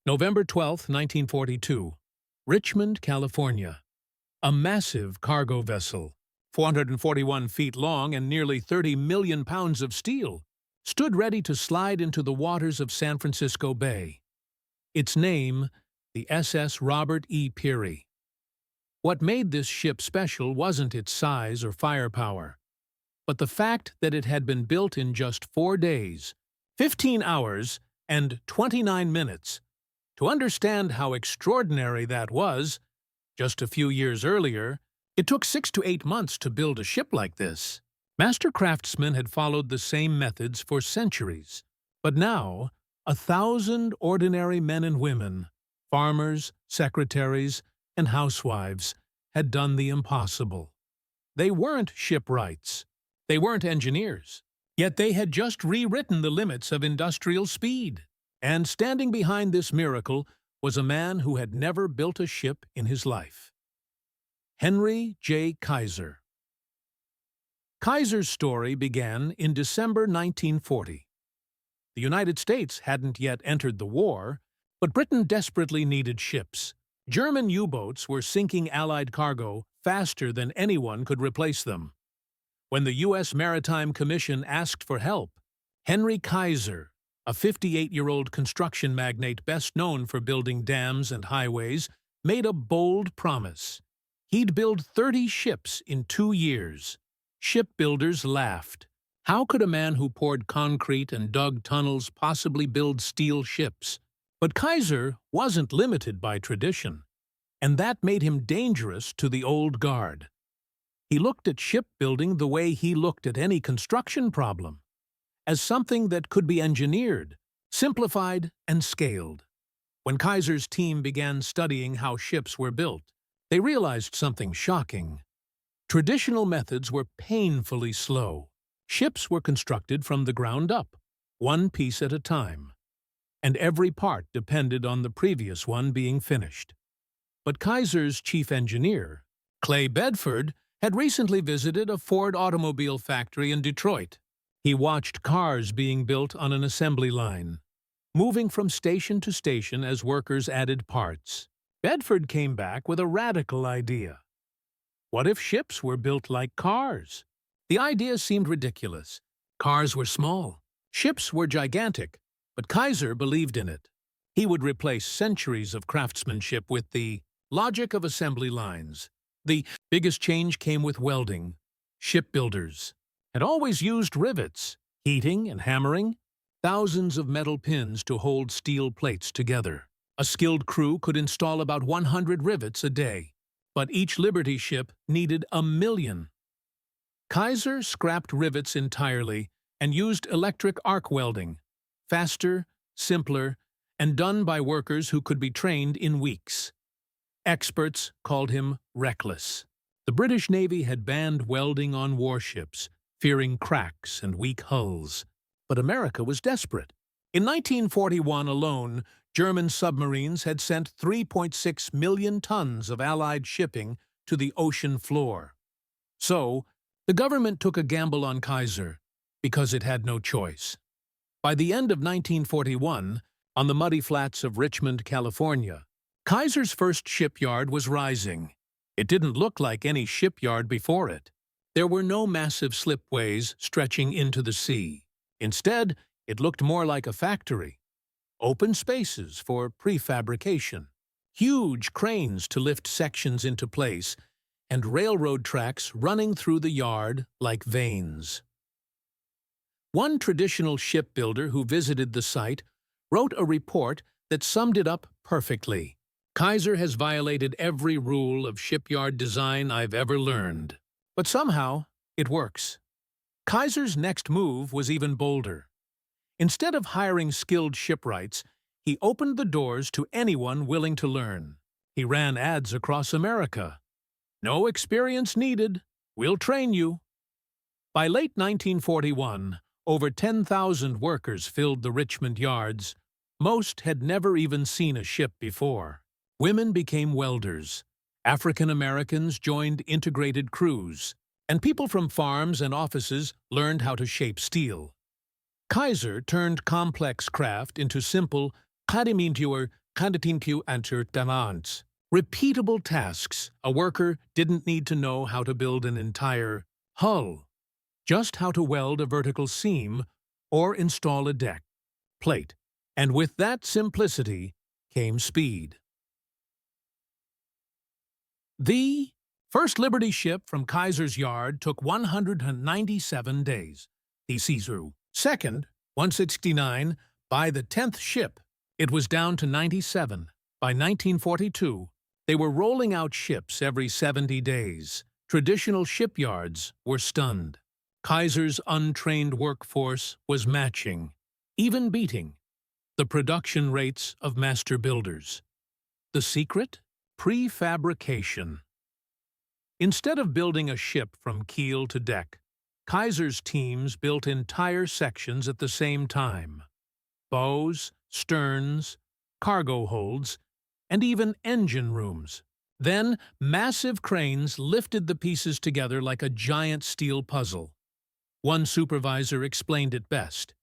November 12, 1942. Richmond, California. A massive cargo vessel, 441 feet long and nearly 30 million pounds of steel, stood ready to slide into the waters of San Francisco Bay. Its name, the SS Robert E. Peary. What made this ship special wasn't its size or firepower, but the fact that it had been built in just 4 days, 15 hours, and 29 minutes. To understand how extraordinary that was, just a few years earlier, it took 6 to 8 months to build a ship like this. Master craftsmen had followed the same methods for centuries, but now 1,000 ordinary men and women, farmers, secretaries, and housewives, had done the impossible. They weren't shipwrights. They weren't engineers. Yet they had just rewritten the limits of industrial speed. And standing behind this miracle was a man who had never built a ship in his life. Henry J. Kaiser. Kaiser's story began in December 1940. The United States hadn't yet entered the war, but Britain desperately needed ships. German U-boats were sinking Allied cargo faster than anyone could replace them. When the U.S. Maritime Commission asked for help, Henry Kaiser, a 58-year-old construction magnate best known for building dams and highways, made a bold promise. He'd build 30 ships in 2 years. Shipbuilders laughed. How could a man who poured concrete and dug tunnels possibly build steel ships? But Kaiser wasn't limited by tradition, and that made him dangerous to the old guard. He looked at shipbuilding the way he looked at any construction problem, as something that could be engineered, simplified, and scaled. When Kaiser's team began studying how ships were built, they realized something shocking. Traditional methods were painfully slow. Ships were constructed from the ground up, one piece at a time, and every part depended on the previous one being finished. But Kaiser's chief engineer, Clay Bedford, had recently visited a Ford automobile factory in Detroit. He watched cars being built on an assembly line, moving from station to station as workers added parts. Bedford came back with a radical idea. What if ships were built like cars? The idea seemed ridiculous. Cars were small. Ships were gigantic. But Kaiser believed in it. He would replace centuries of craftsmanship with the logic of assembly lines. The biggest change came with welding. Shipbuilders had always used rivets, heating and hammering, thousands of metal pins to hold steel plates together. A skilled crew could install about 100 rivets a day, but each Liberty ship needed 1,000,000. Kaiser scrapped rivets entirely and used electric arc welding, faster, simpler, and done by workers who could be trained in weeks. Experts called him reckless. The British Navy had banned welding on warships, fearing cracks and weak hulls. But America was desperate. In 1941 alone, German submarines had sent 3.6 million tons of Allied shipping to the ocean floor. So, the government took a gamble on Kaiser, because it had no choice. By the end of 1941, on the muddy flats of Richmond, California, Kaiser's first shipyard was rising. It didn't look like any shipyard before it. There were no massive slipways stretching into the sea. Instead, it looked more like a factory. Open spaces for prefabrication, huge cranes to lift sections into place, and railroad tracks running through the yard like veins. One traditional shipbuilder who visited the site wrote a report that summed it up perfectly. Kaiser has violated every rule of shipyard design I've ever learned. But somehow, it works. Kaiser's next move was even bolder. Instead of hiring skilled shipwrights, he opened the doors to anyone willing to learn. He ran ads across America. No experience needed. We'll train you. By late 1941, over 10,000 workers filled the Richmond yards. Most had never even seen a ship before. Women became welders. African Americans joined integrated crews, and people from farms and offices learned how to shape steel. Kaiser turned complex craft into simple, rudimentary Kanditinpu talents. Repeatable tasks. A worker didn't need to know how to build an entire hull, just how to weld a vertical seam or install a deck plate. And with that simplicity came speed. The first Liberty ship from Kaiser's yard took 197 days. The Caesar. Second, 169. By the 10th ship, it was down to 97. By 1942, they were rolling out ships every 70 days. Traditional shipyards were stunned. Kaiser's untrained workforce was matching, even beating, the production rates of master builders. The secret? Prefabrication. Instead of building a ship from keel to deck, Kaiser's teams built entire sections at the same time. Bows, sterns, cargo holds, and even engine rooms. Then, massive cranes lifted the pieces together like a giant steel puzzle. One supervisor explained it best.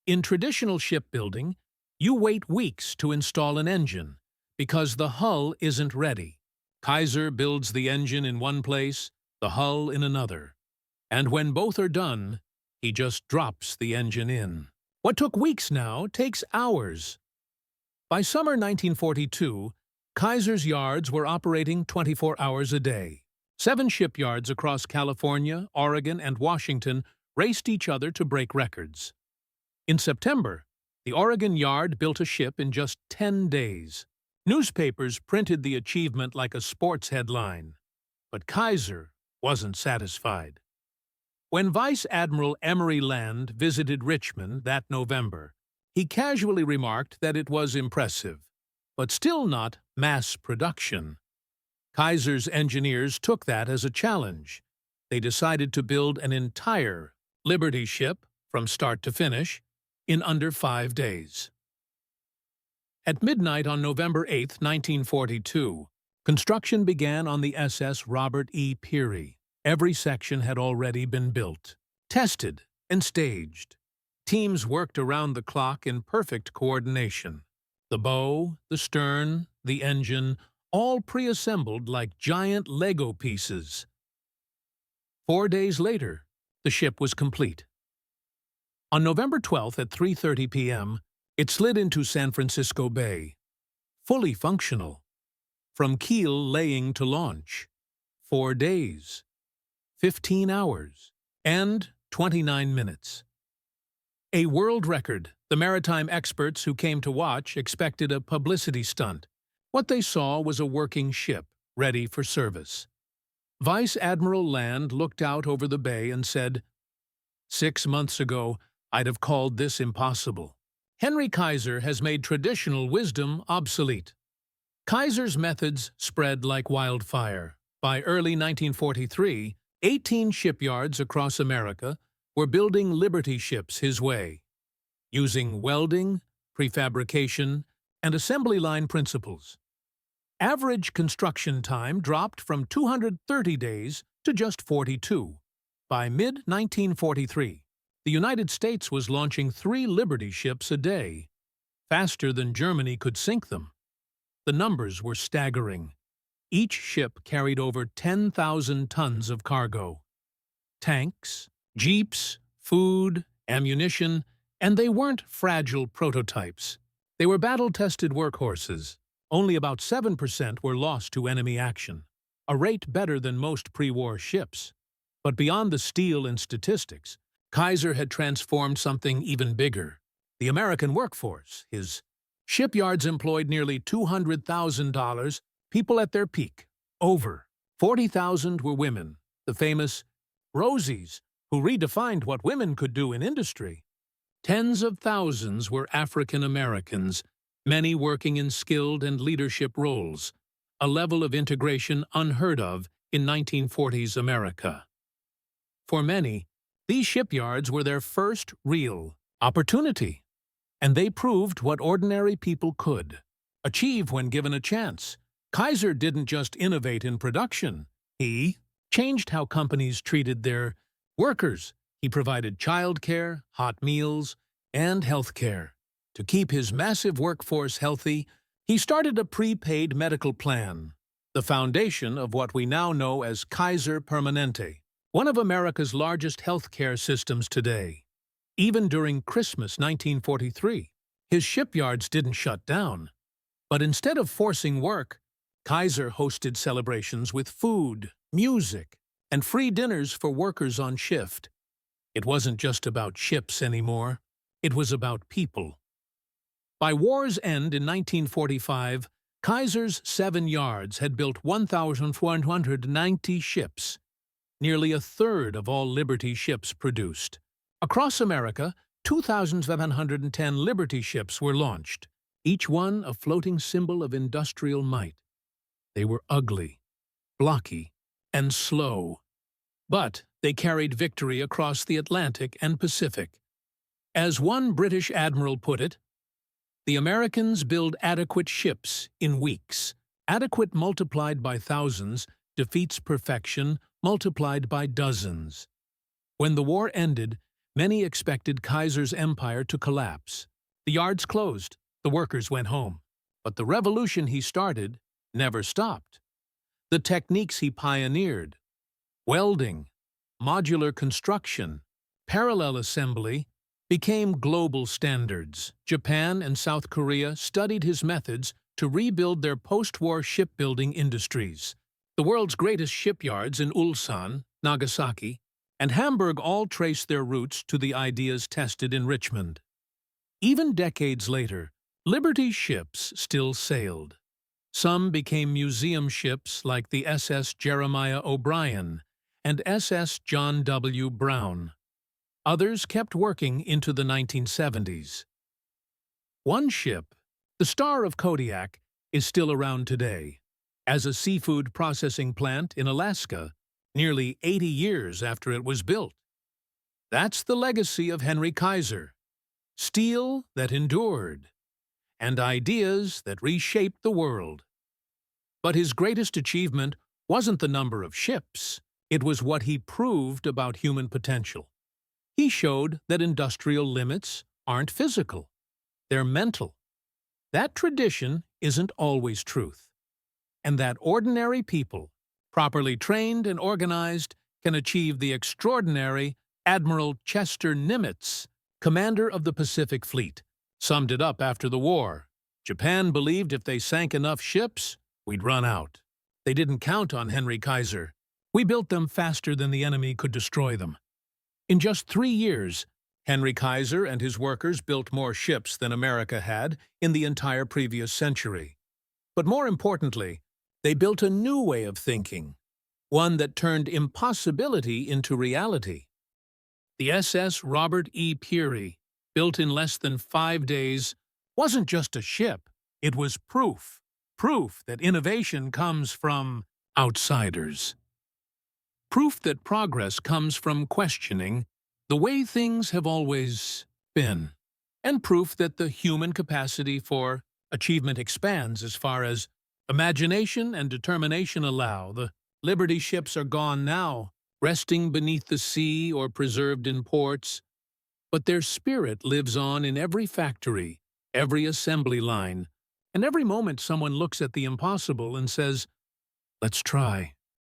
In traditional shipbuilding, you wait weeks to install an engine because the hull isn't ready. Kaiser builds the engine in one place, the hull in another. And when both are done, he just drops the engine in. What took weeks now takes hours. By summer 1942, Kaiser's yards were operating 24 hours a day. 7 shipyards across California, Oregon, and Washington raced each other to break records. In September, the Oregon yard built a ship in just 10 days. Newspapers printed the achievement like a sports headline. But Kaiser wasn't satisfied. When Vice Admiral Emory Land visited Richmond that November, he casually remarked that it was impressive, but still not mass production. Kaiser's engineers took that as a challenge. They decided to build an entire Liberty ship, from start to finish, in under 5 days. At midnight on November 8, 1942, construction began on the SS Robert E. Peary. Every section had already been built, tested, and staged. Teams worked around the clock in perfect coordination. The bow, the stern, the engine, all pre-assembled like giant Lego pieces. 4 days later, the ship was complete. On November 12th at 3:30 p.m., it slid into San Francisco Bay, fully functional. From keel laying to launch, 4 days, 15 hours, and 29 minutes. A world record. The maritime experts who came to watch expected a publicity stunt. What they saw was a working ship, ready for service. Vice Admiral Land looked out over the bay and said, "6 months ago, I'd have called this impossible." Henry Kaiser has made traditional wisdom obsolete. Kaiser's methods spread like wildfire. By early 1943, 18 shipyards across America were building Liberty ships his way, using welding, prefabrication, and assembly line principles. Average construction time dropped from 230 days to just 42. By mid-1943, the United States was launching 3 Liberty ships a day, faster than Germany could sink them. The numbers were staggering. Each ship carried over 10,000 tons of cargo. Tanks, jeeps, food, ammunition, and they weren't fragile prototypes. They were battle-tested workhorses. Only about 7% were lost to enemy action, a rate better than most pre-war ships. But beyond the steel and statistics, Kaiser had transformed something even bigger. The American workforce. His shipyards employed nearly $200,000 people at their peak. Over 40,000 were women, the famous Rosies, who redefined what women could do in industry. Tens of thousands were African Americans, many working in skilled and leadership roles, a level of integration unheard of in 1940s America. For many, these shipyards were their first real opportunity, and they proved what ordinary people could achieve when given a chance. Kaiser didn't just innovate in production. He changed how companies treated their workers. He provided childcare, hot meals, and health care. To keep his massive workforce healthy, He started a prepaid medical plan, the foundation of what we now know as Kaiser Permanente, one of America's largest healthcare systems today. Even during Christmas 1943, his shipyards didn't shut down. But instead of forcing work, Kaiser hosted celebrations with food, music, and free dinners for workers on shift. It wasn't just about ships anymore. It was about people. By war's end in 1945, Kaiser's 7 yards had built 1,490 ships, nearly a third of all Liberty ships produced. Across America, 2,710 Liberty ships were launched, each one a floating symbol of industrial might. They were ugly, blocky, and slow, but they carried victory across the Atlantic and Pacific. As one British admiral put it, "The Americans build adequate ships in weeks. Adequate multiplied by thousands defeats perfection multiplied by dozens." When the war ended, many expected Kaiser's empire to collapse. The yards closed, the workers went home. But the revolution he started never stopped. The techniques he pioneered, welding, modular construction, parallel assembly, became global standards. Japan and South Korea studied his methods to rebuild their post-war shipbuilding industries. The world's greatest shipyards in Ulsan, Nagasaki, and Hamburg all trace their roots to the ideas tested in Richmond. Even decades later, Liberty ships still sailed. Some became museum ships like the SS Jeremiah O'Brien and SS John W. Brown. Others kept working into the 1970s. One ship, the Star of Kodiak, is still around today. As a seafood processing plant in Alaska, nearly 80 years after it was built. That's the legacy of Henry Kaiser. Steel that endured, and ideas that reshaped the world. But his greatest achievement wasn't the number of ships. It was what he proved about human potential. He showed that industrial limits aren't physical. They're mental. That tradition isn't always truth. And that ordinary people, properly trained and organized, can achieve the extraordinary Admiral Chester Nimitz, commander of the Pacific Fleet, summed it up after the war. Japan believed if they sank enough ships, we'd run out. They didn't count on Henry Kaiser. We built them faster than the enemy could destroy them. In just 3 years, Henry Kaiser and his workers built more ships than America had in the entire previous century. But more importantly, they built a new way of thinking, one that turned impossibility into reality. The SS Robert E. Peary, built in less than 5 days, wasn't just a ship. It was proof that innovation comes from outsiders. Proof that progress comes from questioning the way things have always been. And proof that the human capacity for achievement expands as far as imagination and determination allow. The Liberty ships are gone now, resting beneath the sea or preserved in ports. But their spirit lives on in every factory, every assembly line, and every moment someone looks at the impossible and says, "Let's try."